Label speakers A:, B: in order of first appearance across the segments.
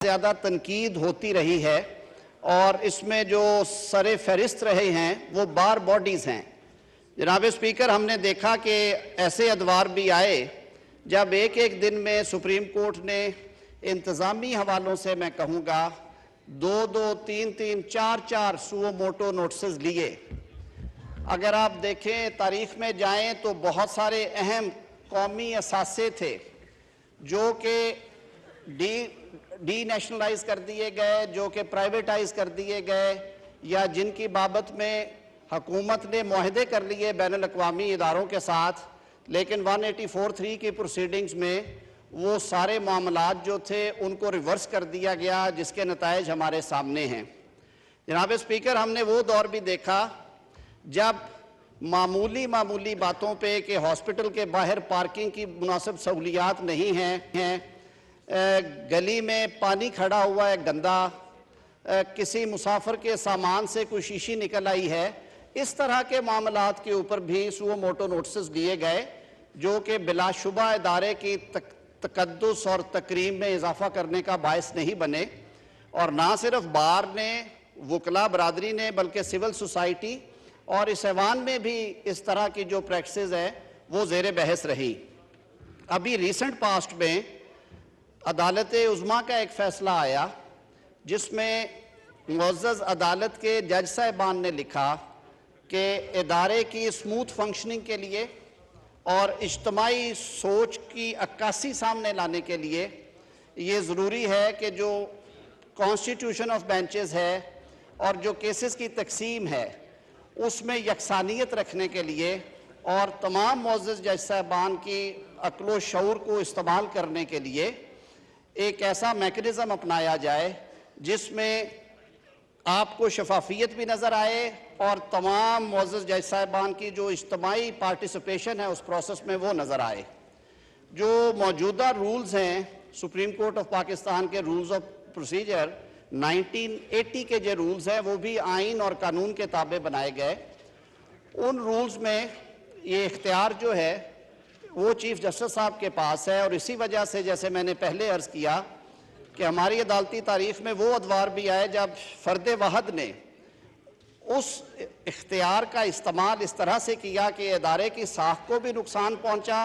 A: ज़्यादा तनकीद होती रही है और इसमें जो सरे फहरिस्त रहे हैं वो बार बॉडीज़ हैं। जनाब स्पीकर, हमने देखा कि ऐसे अदवार भी आए जब एक एक दिन में सुप्रीम कोर्ट ने इंतज़ामी हवालों से मैं कहूँगा 2-2, 3-3, 4-4 सुओ मोटो नोटिस लिए। अगर आप देखें तारीख में जाएं तो बहुत सारे अहम कौमी असासे थे जो कि डी नेशनलाइज कर दिए गए, जो कि प्राइवेटाइज कर दिए गए, या जिनकी बाबत में हुकूमत ने मुआहदे कर लिए बैनुल अक़वामी इदारों के साथ, लेकिन 184(3) की प्रोसीडिंग्स में वो सारे मामलात जो थे उनको रिवर्स कर दिया गया, जिसके नताइज हमारे सामने हैं। जनाब स्पीकर, हमने वो दौर भी देखा जब मामूली बातों पे कि हॉस्पिटल के बाहर पार्किंग की मुनासिब सहूलियात नहीं हैं, गली में पानी खड़ा हुआ है गंदा, किसी मुसाफिर के सामान से कोई शीशी निकल आई है, इस तरह के मामलात के ऊपर भी सुओ मोटो नोटिस दिए गए जो कि बिलाशुबा इदारे की तकद्दुस और तकरीम में इजाफा करने का बायस नहीं बने। और ना सिर्फ बार ने, वकला बरादरी ने, बल्कि सिविल सोसाइटी और इस ऐवान में भी इस तरह की जो प्रैक्टिस है वो ज़ेर बहस रही। अभी रिसेंट पास्ट में अदालत उज़्मा का एक फ़ैसला आया जिसमें मुअज़्ज़ज़ अदालत के जज साहिबान ने लिखा कि इदारे की स्मूथ फंक्शनिंग के लिए और इज्तमाई सोच की अक्कासी सामने लाने के लिए ये ज़रूरी है कि जो कॉन्स्टिट्यूशन ऑफ बेंचेस है और जो केसेस की तकसीम है उसमें यकसानियत रखने के लिए और तमाम मुअज़्ज़ज़ जज साहिबान की अक्ल शऊर को इस्तेमाल करने के लिए एक ऐसा मैकेनिज़्म अपनाया जाए जिसमें आपको शफाफियत भी नज़र आए और तमाम मुअज़्ज़ज़ जज साहिबान की जो इज्तमाई पार्टिसिपेशन है उस प्रोसेस में वो नज़र आए। जो मौजूदा रूल्स हैं सुप्रीम कोर्ट ऑफ पाकिस्तान के रूल्स ऑफ प्रोसीजर 1980 के जो रूल्स हैं वो भी आइन और कानून के ताबे बनाए गए। उन रूल्स में ये इख्तियार जो है वो चीफ जस्टिस साहब के पास है और इसी वजह से जैसे मैंने पहले अर्ज़ किया कि हमारी अदालती तारीख में वो अदवार भी आए जब फ़र्द वाहद ने उस इख्तियार का इस्तेमाल इस तरह से किया कि इदारे की साख को भी नुकसान पहुंचा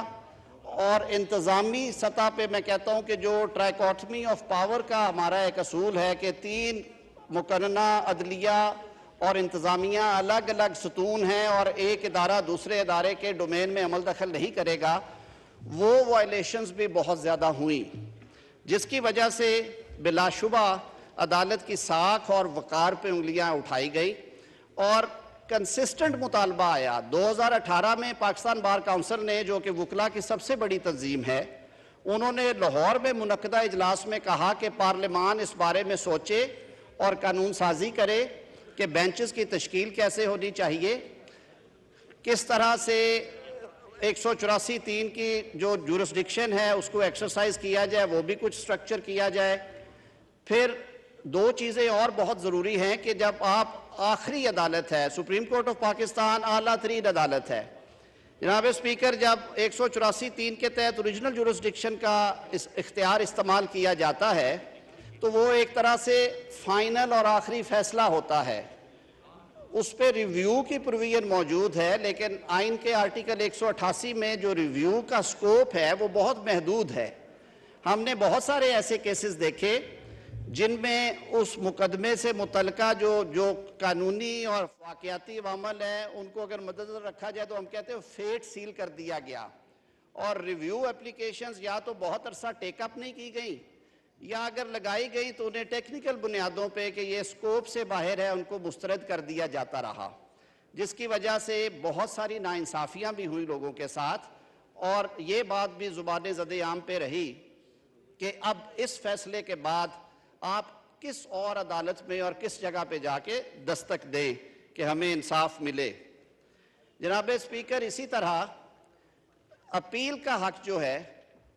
A: और इंतज़ामी सतह पे मैं कहता हूं कि जो ट्राइकोटमी ऑफ पावर का हमारा एक असूल है कि 3 मुकन्ना अदलिया और इंतज़ामिया अलग अलग सतून हैं और एक इदारा दूसरे इदारे के डोमेन में अमल दखल नहीं करेगा, वो वायलेशंस भी बहुत ज़्यादा हुई, जिसकी वजह से बिलाशुबा अदालत की साख और वक़ार पे उंगलियां उठाई गई और कंसिस्टेंट मुतालबा आया। 2018 में पाकिस्तान बार काउंसिल ने, जो कि वकला की सबसे बड़ी तंजीम है, उन्होंने लाहौर में मुनक्कदा इजलास में कहा कि पार्लियामान इस बारे में सोचे और कानून साजी करे कि बेंचेस की तश्कील कैसे होनी चाहिए, किस तरह से 184(3) की जो जुरिस्डिक्शन है उसको एक्सरसाइज किया जाए, वो भी कुछ स्ट्रक्चर किया जाए। फिर 2 चीज़ें और बहुत ज़रूरी हैं कि जब आप आखिरी अदालत है, सुप्रीम कोर्ट ऑफ पाकिस्तान आला तरीन अदालत है जनाब स्पीकर, जब 184(3) के तहत ओरिजिनल जुरिस्डिक्शन का इख्तियार इस्तेमाल किया जाता है तो वो एक तरह से फाइनल और आखिरी फैसला होता है। उस पर रिव्यू की प्रोविजन मौजूद है, लेकिन आइन के आर्टिकल 188 में जो रिव्यू का स्कोप है वो बहुत महदूद है। हमने बहुत सारे ऐसे केसेस देखे जिनमें उस मुकदमे से मुतल्लिका जो कानूनी और वाक़याती अवामल हैं उनको अगर मद्देनज़र रखा जाए तो हम कहते हैं फेट सील कर दिया गया और रिव्यू एप्लीकेशंस या तो बहुत अरसा टेकअप नहीं की गई या अगर लगाई गई तो उन्हें टेक्निकल बुनियादों पे कि ये स्कोप से बाहर है उनको मुस्तरद कर दिया जाता रहा, जिसकी वजह से बहुत सारी नाइंसाफ़ियाँ भी हुई लोगों के साथ। और ये बात भी ज़ुबान ज़द आम पे रही कि अब इस फैसले के बाद आप किस और अदालत में और किस जगह पे जाके दस्तक दें कि हमें इंसाफ मिले। जनाब स्पीकर, इसी तरह अपील का हक जो है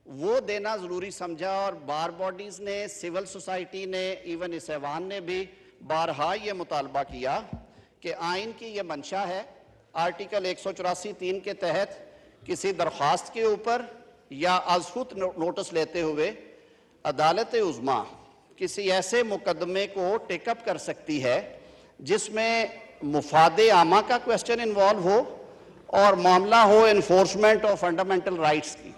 A: वो देना ज़रूरी समझा और बार बॉडीज़ ने, सिविल सोसाइटी ने, इवन इस ऐवान ने भी बारहा ये मुतालबा किया कि आइन की ये मंशा है आर्टिकल 184(3) के तहत किसी दरख्वास्त के ऊपर या अज़हुत नोटिस लेते हुए अदालत उज़्मा किसी ऐसे मुकदमे को टेकअप कर सकती है जिसमें मुफादे आमा का क्वेश्चन इन्वॉल्व हो और मामला हो एनफोर्समेंट ऑफ फंडामेंटल राइट्स की।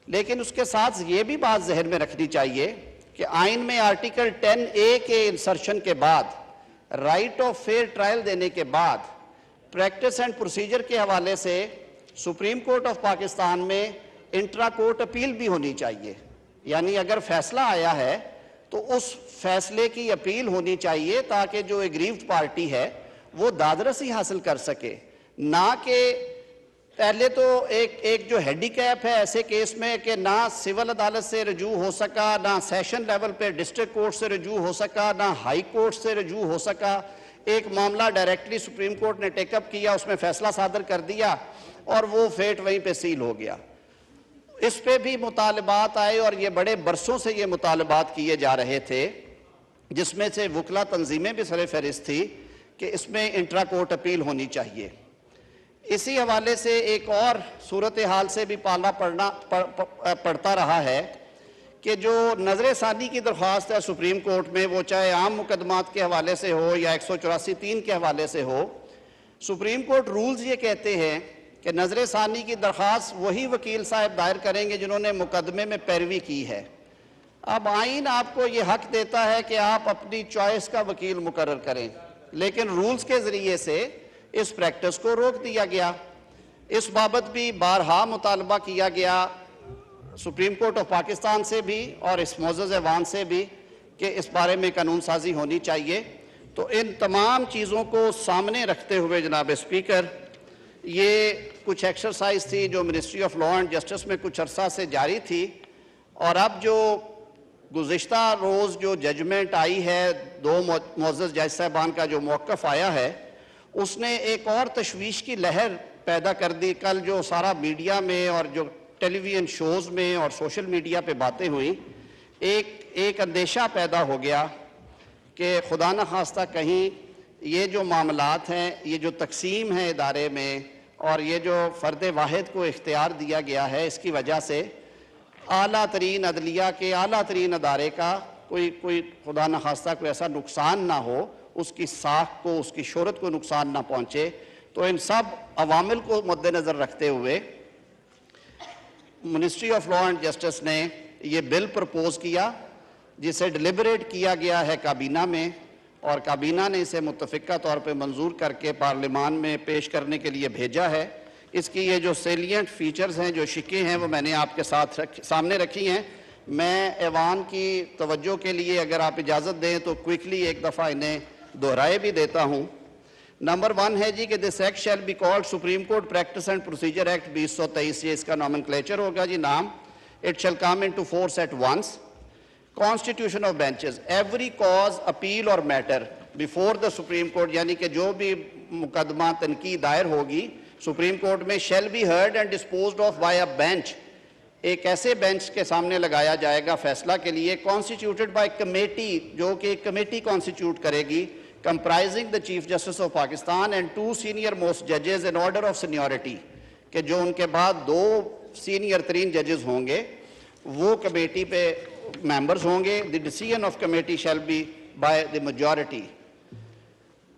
A: लेकिन उसके साथ ये भी बात जहन में रखनी चाहिए कि आइन में आर्टिकल 10A के इंसर्शन के बाद, राइट ऑफ फेयर ट्रायल देने के बाद, प्रैक्टिस एंड प्रोसीजर के हवाले से सुप्रीम कोर्ट ऑफ पाकिस्तान में इंट्रा कोर्ट अपील भी होनी चाहिए। यानी अगर फैसला आया है तो उस फैसले की अपील होनी चाहिए ताकि जो एग्रीव्ड पार्टी है वो दादरसी हासिल कर सके, ना कि पहले तो एक जो हैंडीकैप है ऐसे केस में कि ना सिविल अदालत से रजू हो सका, ना सेशन लेवल पे डिस्ट्रिक्ट कोर्ट से रजू हो सका, ना हाई कोर्ट से रजू हो सका। एक मामला डायरेक्टली सुप्रीम कोर्ट ने टेकअप किया, उसमें फैसला सादर कर दिया और वो फेट वहीं पे सील हो गया। इस पे भी मुतालबात आए और ये बड़े बरसों से ये मुतालबात किए जा रहे थे, जिसमें से वकला तंजीमें भी सरे फहरिस्त थी कि इसमें इंट्रा कोर्ट अपील होनी चाहिए। इसी हवाले से एक और सूरत हाल से भी पाला पड़ता रहा है कि जो नजर सानी की दरख्वास्त है सुप्रीम कोर्ट में, वो चाहे आम मुकदमात के हवाले से हो या 184(3) के हवाले से हो, सुप्रीम कोर्ट रूल्स ये कहते हैं कि नजर सानी की दरख्वास्त वही वकील साहब दायर करेंगे जिन्होंने मुकदमे में पैरवी की है। अब आइन आपको ये हक देता है कि आप अपनी चॉइस का वकील मुकर्रर करें, लेकिन रूल्स के ज़रिए से इस प्रैक्टिस को रोक दिया गया। इस बाबत भी बारहा मुतालबा किया गया सुप्रीम कोर्ट ऑफ पाकिस्तान से भी और इस मोअज़्ज़ज़ ऐवान से भी कि इस बारे में कानून साजी होनी चाहिए। तो इन तमाम चीज़ों को सामने रखते हुए जनाब स्पीकर, ये कुछ एक्सरसाइज थी जो ministry of law and justice में कुछ अरसा से जारी थी, और अब जो गुज़िश्ता रोज़ जो जजमेंट आई है, दो मुअज़्ज़ज़ जज साहबान का जो मौक़िफ़ आया है, उसने एक और तशवीश की लहर पैदा कर दी। कल जो सारा मीडिया में और जो टेलीविज़न शोज़ में और सोशल मीडिया पे बातें हुई, एक अंदेशा पैदा हो गया कि खुदा न खास्ता कहीं ये जो मामलात हैं, ये जो तकसीम है इदारे में और ये जो फ़र्द वाहिद को इख्तियार दिया गया है, इसकी वजह से आला तरीन अदलिया के आला तरीन अदारे का कोई खुदा न खास्ता कोई ऐसा नुकसान ना हो, उसकी साख को, उसकी शोहरत को नुकसान ना पहुँचे। तो इन सब अवामिल को मद्देनज़र रखते हुए ministry of law and justice ने ये बिल प्रपोज किया, जिसे डिलिबरेट किया गया है काबीना में, और काबीना ने इसे मुत्तफ़िका तौर पे मंजूर करके पार्लिमान में पेश करने के लिए भेजा है। इसकी ये जो सेलिएंट फीचर्स हैं, जो शिकें हैं, वो मैंने आपके सामने रखी हैं। मैं ऐवान की तवज्जो के लिए अगर आप इजाज़त दें तो क्विकली एक दफ़ा इन्हें दोहराए भी देता हूँ। नंबर 1 है जी कि this act shall be called supreme court practice and procedure act 2023, ये इसका नॉमेनक्लेचर होगा जी नाम। It shall come into force at once. Constitution of benches, every cause appeal और matter before the supreme court, यानी कि जो भी मुकदमा तनकीद दायर होगी सुप्रीम कोर्ट में, shall be heard and disposed of by a bench, एक ऐसे बेंच के सामने लगाया जाएगा फैसला के लिए, कॉन्स्टिट्यूटेड बाय कमेटी, जो कि एक कमेटी कॉन्स्टिट्यूट करेगी, comprising the chief justice of Pakistan and 2 senior most जजेस इन ऑर्डर ऑफ सीनियरिटी, कि जो उनके बाद 2 सीनियर तरीन जजेस होंगे वो कमेटी पे मेंबर्स होंगे। The decision of committee shall be by the majority.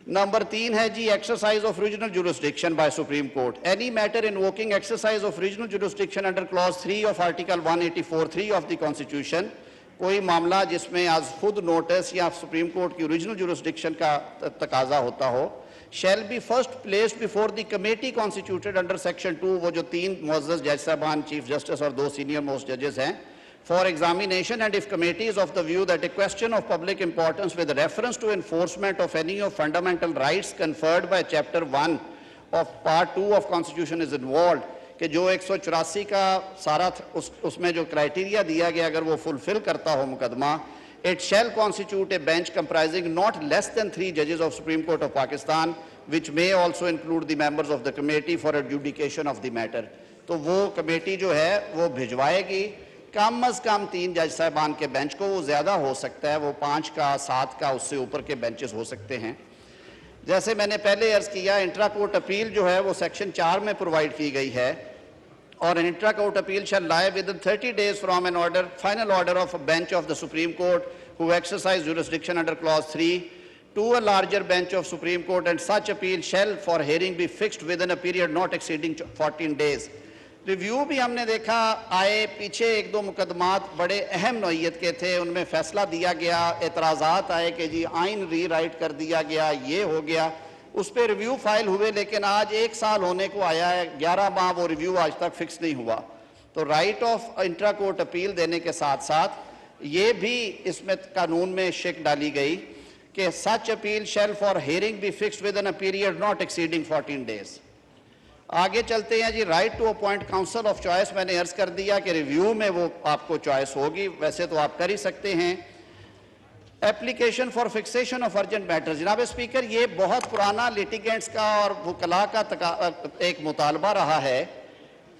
A: Number 3 है जी exercise of regional jurisdiction by supreme court, any matter invoking exercise of regional jurisdiction under clause 3 of article 184(3) of the constitution, कोई मामला जिसमें आज खुद notice या supreme court की original jurisdiction का तकाजा होता हो, shall be first placed before the committee constituted under section 2, वो जो 3 मुअज़्ज़ज़ जज साहबान चीफ जस्टिस और 2 सीनियर मोस्ट जजेस हैं, for examination, and if committee is of the view that a question of public importance with reference to enforcement of any of fundamental rights conferred by chapter 1 of part 2 of constitution is involved, कि जो 184 का सारा उसमें जो criteria दिया गया अगर वो फुलफिल करता हो मुकदमा, it shall constitute a bench comprising not less than 3 judges of Supreme Court of Pakistan, which may also include the members of the committee for adjudication of the matter। तो वो committee जो है वो भिजवाएगी कम अज कम 3 जज साहबान के बेंच को, वो ज़्यादा हो सकता है, वो 5 का 7 का उससे ऊपर के बेंचेस हो सकते हैं। जैसे मैंने पहले अर्ज किया, इंट्रा कोर्ट अपील जो है वो सेक्शन 4 में प्रोवाइड की गई है, और an intra court appeal shall lie within 30 days from an order, final order of a bench of the Supreme Court who exercise jurisdiction under clause 3 to a larger bench of Supreme Court, and such appeal shall for hearing be fixed within a period not exceeding 14 days. Review भी हमने देखा आए, पीछे एक दो मुकदमात बड़े अहम नौइयत के थे, उनमें फैसला दिया गया, एतराज़ात आए कि जी आइन रीराइट कर दिया गया, ये हो गया, उस पर रिव्यू फाइल हुए, लेकिन आज 1 साल होने को आया है, 11 माह वो रिव्यू आज तक फिक्स नहीं हुआ। तो right of intra court appeal देने के साथ साथ ये भी इसमें कानून में शिक डाली गई कि such appeal shall for hearing be fixed within a period not exceeding 14 days. आगे चलते हैं जी, right to appoint council of choice, मैंने अर्ज कर दिया कि रिव्यू में वो आपको चॉइस होगी, वैसे तो आप कर ही सकते हैं। Application for fixation of urgent matters, जनाब स्पीकर ये बहुत पुराना लिटिगेंट्स का और वकला का एक मुतालबा रहा है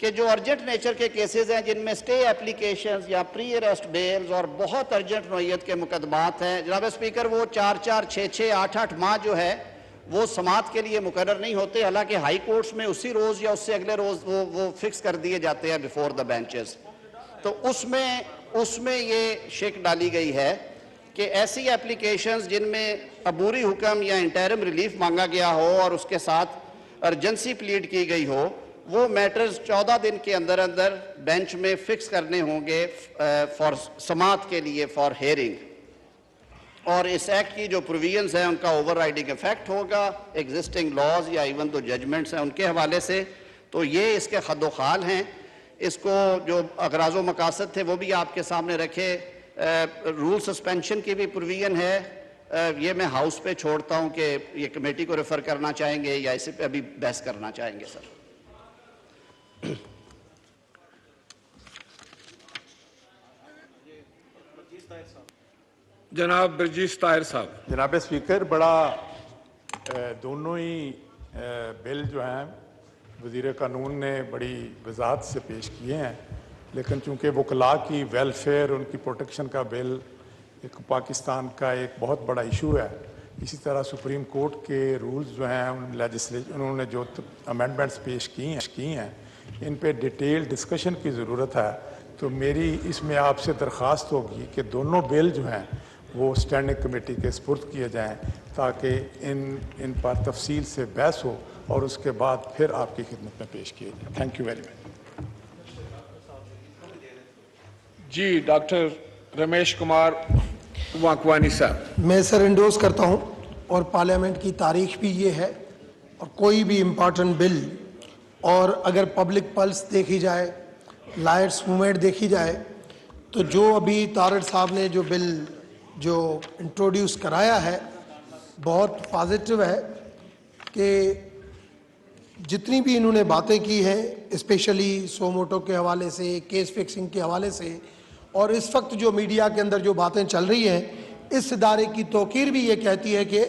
A: कि जो अर्जेंट नेचर के केसेस हैं जिनमें स्टे एप्लीकेशंस या प्री अरेस्ट बेल्स और बहुत अर्जेंट नौइयत के मुकदमात हैं, जनाब स्पीकर वो 4-4, 6-6, 8-8 माह जो है वो समात के लिए मुकर्रर नहीं होते, हालांकि हाई कोर्ट्स में उसी रोज़ या उससे अगले रोज़ वो फिक्स कर दिए जाते हैं बिफोर द बेंचेस। तो उसमें ये शेक डाली गई है कि ऐसी एप्लीकेशंस जिनमें अबूरी हुक्म या इंटरिम रिलीफ मांगा गया हो और उसके साथ अर्जेंसी प्लीड की गई हो, वो मैटर्स 14 दिन के अंदर अंदर बेंच में फिक्स करने होंगे फॉर समात के लिए, फॉर हेयरिंग। और इस एक्ट की जो प्रोविजंस हैं उनका ओवरराइडिंग इफेक्ट होगा एग्जिस्टिंग लॉज या इवन तो जजमेंट्स हैं उनके हवाले से। तो ये इसके खद्दोखाल हैं, इसको जो अगराज़ो मकासद थे वो भी आपके सामने रखे। रूल सस्पेंशन की भी प्रोविजन है, ये मैं हाउस पे छोड़ता हूँ कि ये कमेटी को रेफर करना चाहेंगे या इसे पे अभी बहस करना चाहेंगे। सर
B: जनाब बर्जीस ताहिर साहब।
C: जनाब स्पीकर, बड़ा दोनों ही बिल जो हैं वज़ीर कानून ने बड़ी वजाहत से पेश किए हैं, लेकिन चूँकि वकला की वेलफेयर, उनकी प्रोटेक्शन का बिल एक पाकिस्तान का एक बहुत बड़ा इशू है, इसी तरह सुप्रीम कोर्ट के रूल्स जो हैं उन्होंने जो अमेंडमेंट्स पेश की हैं इन पे डिटेल डिस्कशन की ज़रूरत है। तो मेरी इसमें आपसे दरख्वास्त होगी कि दोनों बिल जो हैं वो स्टैंडिंग कमेटी के सुपुर्द किए जाएं ताकि इन पर तफसील से बहस हो और उसके बाद फिर आपकी खिदमत में पेश किए जाए। Thank you very much.
B: जी डॉक्टर रमेश कुमार वाकवानी साहब।
D: मैं सर इंडोर्स करता हूं और पार्लियामेंट की तारीख भी ये है, और कोई भी इम्पॉर्टेंट बिल और अगर पब्लिक पल्स देखी जाए, लायर्स मूवमेंट देखी जाए, तो जो अभी तारड़ साहब ने जो बिल जो इंट्रोड्यूस कराया है बहुत पॉजिटिव है कि जितनी भी इन्होंने बातें की हैं, स्पेशली सोमोटो के हवाले से, केस फिक्सिंग के हवाले से, और इस वक्त जो मीडिया के अंदर जो बातें चल रही हैं, इस इदारे की तौकीर भी ये कहती है कि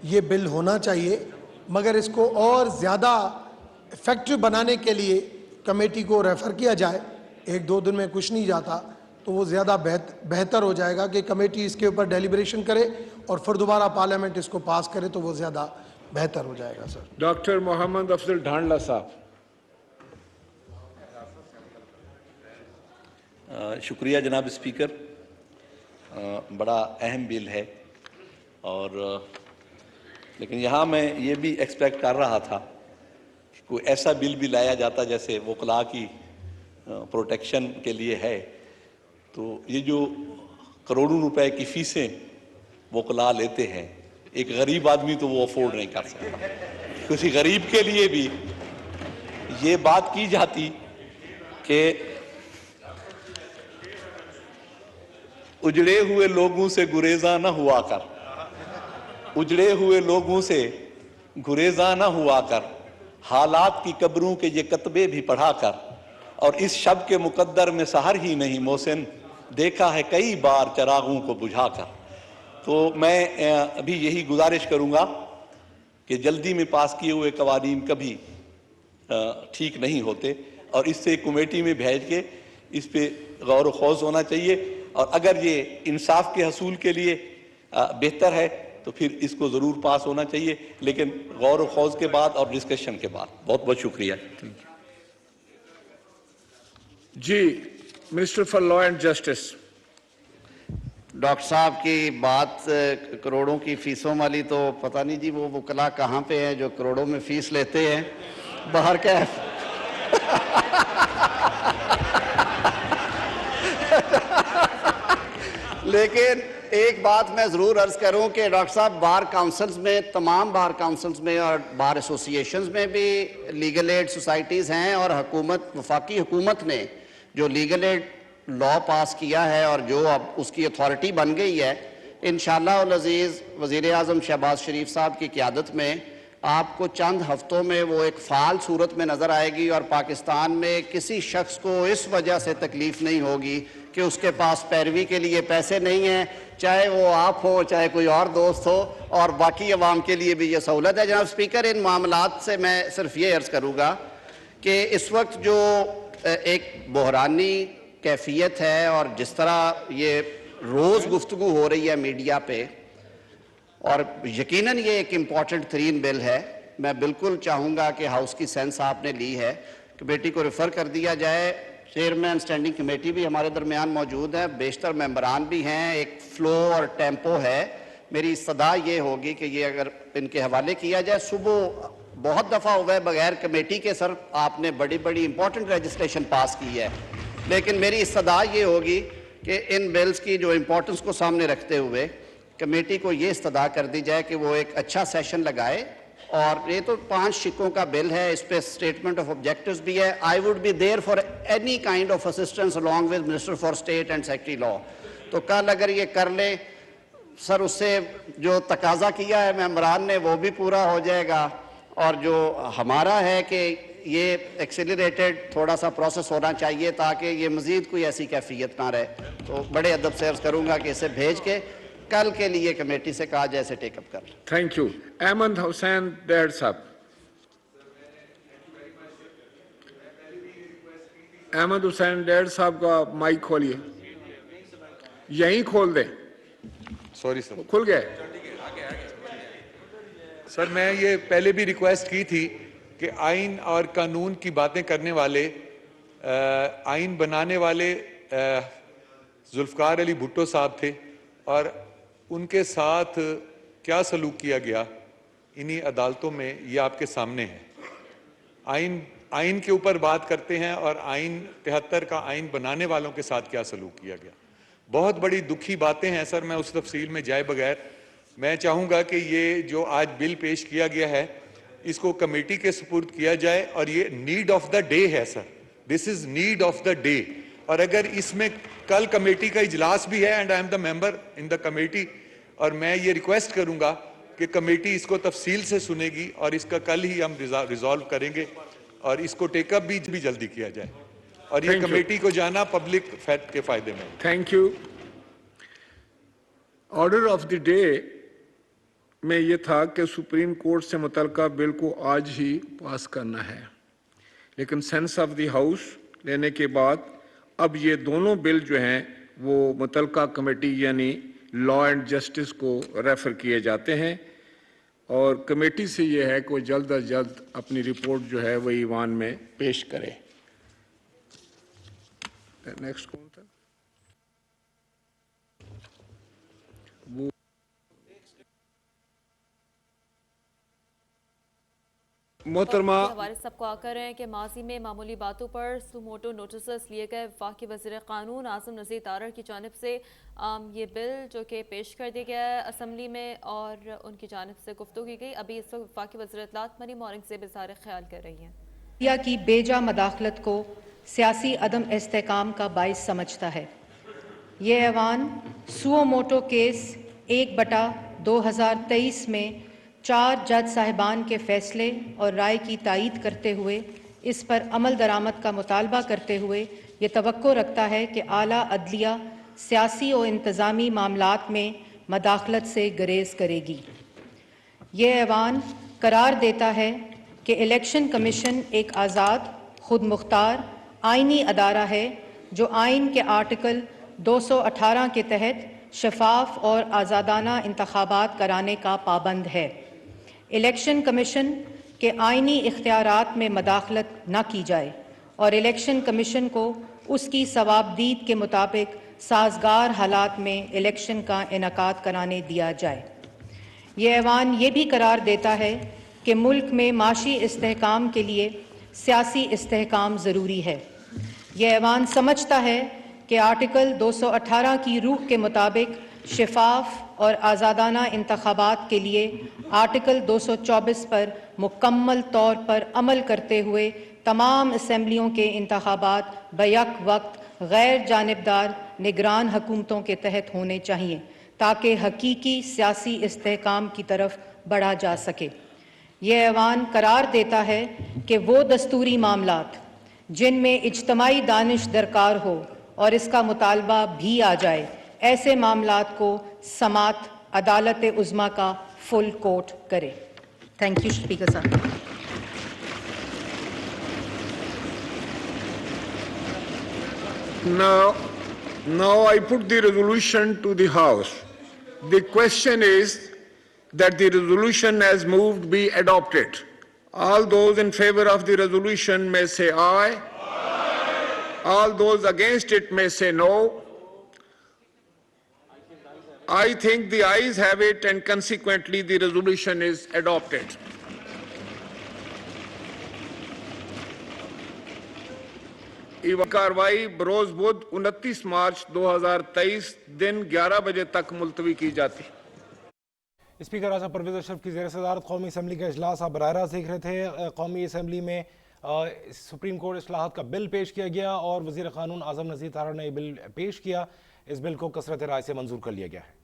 D: ये बिल होना चाहिए, मगर इसको और ज़्यादा इफेक्टिव बनाने के लिए कमेटी को रेफ़र किया जाए। 1-2 दिन में कुछ नहीं जाता, तो वो ज़्यादा बेहतर हो जाएगा कि कमेटी इसके ऊपर डेलिब्रेशन करे और फिर दोबारा पार्लियामेंट इसको पास करे, तो वो ज़्यादा बेहतर हो जाएगा। सर
B: डॉक्टर मोहम्मद अफजल ढांडला साहब।
E: शुक्रिया जनाब स्पीकर, बड़ा अहम बिल है और लेकिन यहाँ मैं ये भी एक्सपेक्ट कर रहा था कि कोई ऐसा बिल भी लाया जाता जैसे वकला की प्रोटेक्शन के लिए है। तो ये जो करोड़ों रुपए की फीसें वकला लेते हैं, एक गरीब आदमी तो वो अफोर्ड नहीं कर सकता। किसी गरीब के लिए भी ये बात की जाती कि उजड़े हुए लोगों से गुरेजा न हुआ कर, उजड़े हुए लोगों से गुरेजा न हुआ कर, हालात की कब्रों के ये कतबे भी पढ़ा कर, और इस शब के मुकद्दर में सहर ही नहीं मोहसिन, देखा है कई बार चरागों को बुझाकर। तो मैं अभी यही गुजारिश करूंगा कि जल्दी में पास किए हुए कवानीन कभी ठीक नहीं होते और इससे कमेटी में भेज के इस पे गौर खौज होना चाहिए, और अगर ये इंसाफ के हसूल के लिए बेहतर है तो फिर इसको ज़रूर पास होना चाहिए, लेकिन गौर खौज के बाद और डिस्कशन के बाद। बहुत बहुत शुक्रिया।
B: जी minister for law and justice.
A: Doctor साहब की बात करोड़ों की फीसों वाली, तो पता नहीं जी वो वकला कहाँ पे हैं जो करोड़ों में फीस लेते हैं बाहर कैफ। लेकिन एक बात मैं ज़रूर अर्ज़ करूं कि डॉक्टर साहब बार काउंसिल्स में, तमाम बार काउंसिल्स में और बार एसोसिएशंस में भी लीगल एड सोसाइटीज़ हैं, और हुकूमत, वफाकी हुकूमत ने जो लीगल एड लॉ पास किया है और जो अब उसकी अथॉरिटी बन गई है, इंशाअल्लाह उल अज़ीज़ वज़ीर आज़म शहबाज शरीफ साहब की क़यादत में आपको चंद हफ्तों में वो एक फ़ाल सूरत में नज़र आएगी, और पाकिस्तान में किसी शख्स को इस वजह से तकलीफ़ नहीं होगी कि उसके पास पैरवी के लिए पैसे नहीं हैं, चाहे वो आप हो चाहे कोई और दोस्त हो, और बाकी अवाम के लिए भी ये सहूलत है। जनाब स्पीकर, इन मामलात से मैं सिर्फ ये अर्ज़ करूँगा कि इस वक्त जो एक बहरानी कैफियत है और जिस तरह ये रोज़ गुफ्तगू हो रही है मीडिया पे, और यकीनन ये एक इम्पॉर्टेंट तरीन बिल है, मैं बिल्कुल चाहूँगा कि हाउस की सेंस आपने ली है, कमेटी को रेफ़र कर दिया जाए। चेयरमैन स्टैंडिंग कमेटी भी हमारे दरमियान मौजूद है, बेशतर मेंबरान भी हैं, एक फ़्लो और टेम्पो है। मेरी सदा ये होगी कि ये अगर इनके हवाले किया जाए। सुबह बहुत दफ़ा हुआ है बगैर कमेटी के सर आपने बड़ी बड़ी इंपॉर्टेंट लेजिस्लेशन पास की है, लेकिन मेरी सदा ये होगी कि इन बिल्स की जो इम्पोर्टेंस को सामने रखते हुए कमेटी को ये इस्तदा कर दी जाए कि वो एक अच्छा सेशन लगाए। और ये तो 5 शिकों का बिल है, इस पे स्टेटमेंट ऑफ ऑब्जेक्टिव्स भी है। I would be there for any kind of assistance along with minister for state and secretary law. तो कल अगर ये कर ले सर, उससे जो तकाजा किया है मेंबरान ने वो भी पूरा हो जाएगा, और जो हमारा है कि ये एक्सेलरेटेड थोड़ा सा प्रोसेस होना चाहिए ताकि ये मज़ीद कोई ऐसी कैफियत ना रहे। तो बड़े अदब से अर्ज़ करूँगा कि इसे भेज के कल के लिए कमेटी से कहा जाए इसे टेकअप कर।
B: Thank you. अहमद हुसैन डैड साहब। अहमद हुसैन डैड साहब का माइक खोलिए, यहीं खोल दें।
F: सॉरी सर,
B: खुल गया।
F: सर मैं ये पहले भी रिक्वेस्ट की थी कि आइन और कानून की बातें करने वाले, आइन बनाने वाले जुल्फ़कार अली भुट्टो साहब थे, और उनके साथ क्या सलूक किया गया इन्हीं अदालतों में, ये आपके सामने है। आइन के ऊपर बात करते हैं और आइन 73 का आइन बनाने वालों के साथ क्या सलूक किया गया। बहुत बड़ी दुखी बातें हैं सर, मैं उस तफसील में जाए बगैर मैं चाहूँगा कि ये जो आज बिल पेश किया गया है इसको कमेटी के सुपुर्द किया जाए, और ये नीड ऑफ द डे है sir, this is need of the day. और अगर इसमें कल कमेटी का इजलास भी है and I am the member in the committee, और मैं ये रिक्वेस्ट करूंगा कि कमेटी इसको तफसील से सुनेगी और इसका कल ही हम रिजॉल्व करेंगे, और इसको टेकअप भी जल्दी किया जाए, और ये कमेटी को जाना पब्लिक फैट के फायदे में।
B: Thank you. Order of the day में ये था कि सुप्रीम कोर्ट से मुतल्लिका बिल को आज ही पास करना है, लेकिन सेंस ऑफ द हाउस लेने के बाद अब ये दोनों बिल जो हैं वो मुतल्लिका कमेटी यानी लॉ एंड जस्टिस को रेफर किए जाते हैं, और कमेटी से ये है कि वो जल्द अज जल्द अपनी रिपोर्ट जो है वो ईवान में पेश करे। नेक्स्ट कौन था? वो मोहतरमा
G: हमारे सबको आकर हैं कि माजी में मामूली बातों पर सुमोटो नोटिस लिए गए। वफाकी वज़ीर क़ानून आज़म नज़ीर तारड़ की जानिब से ये बिल जो कि पेश कर दिया गया है असम्बली में, और उनकी जानिब से गुफ्तगू की गई। अभी इस वक्त वफाकी वज़ीर इत्तलात मनी मॉर्निंग से इज़हार ख्याल कर रही हैं।
H: या की बेजा मदाखलत को सियासी अदम इस्तेकाम का बाइस समझता है। ये ऐवान सुओ मोटो केस 1/2023 में 4 जज साहिबान के फैसले और राय की तायीद करते हुए इस पर अमल दरामद का मुतालबा करते हुए ये तवक्को रखता है कि आला अदलिया सियासी और इंतज़ामी मामलात में मदाखलत से गुरेज करेगी। ये ऐवान करार देता है कि इलेक्शन कमीशन एक आज़ाद, खुद मुख्तार आइनी अदारा है जो आइन के आर्टिकल 218 के तहत शफाफ और आज़ादाना इंतखाबात कराने का पाबंद है। इलेक्शन कमीशन के आइनी इख्तियारात में मदाखलत न की जाए और इलेक्शन कमीशन को उसकी सवाबदीद के मुताबिक साजगार हालात में इलेक्शन का इनेकाद कराने दिया जाए। ये ऐवान ये भी करार देता है कि मुल्क में माशी इस्तेहकाम के लिए सियासी इस्तेहकाम ज़रूरी है। ये ऐवान समझता है कि आर्टिकल 218 की रूह के मुताबिक शफाफ और आज़ादाना इंतखाबात के लिए आर्टिकल 224 पर मुकम्मल तौर पर अमल करते हुए तमाम असम्बलियों के इंतखाबात बैक वक्त गैर जानिबदार निगरान हुकूमतों के तहत होने चाहिए ताकि हकीकी सियासी इस्तेहकाम की तरफ बढ़ा जा सके। यह ऐवान करार देता है कि वो दस्तूरी मामलात जिनमें इज्तमाई दानिश दरकार हो और इसका मुतालबा भी आ जाए, ऐसे मामलात को समात अदालत उज़्मा का फुल कोर्ट करे। थैंक यू स्पीकर साहब।
B: Now I put the resolution to the House. The question is that the resolution as moved be adopted. All those in favor of the resolution may say aye. Aye. All those against it may say no. I think the ayes have it and consequently the resolution is adopted. कार्रवाई बरोज बुध 29 मार्च 2023 दिन 11 बजे तक मुलतवी की जाती।
I: Speaker आज़म परवेज़ अशरफ की ज़ेर सदारत कौमी असम्बली का इजलास आप बराह रास्त देख रहे थे। कौमी असम्बली में सुप्रीम कोर्ट इस्लाहात का बिल पेश किया गया और वज़ीर क़ानून आज़म नज़ीर तारड़ ने बिल पेश किया। इस बिल को कसरत राय से मंजूर कर लिया गया है।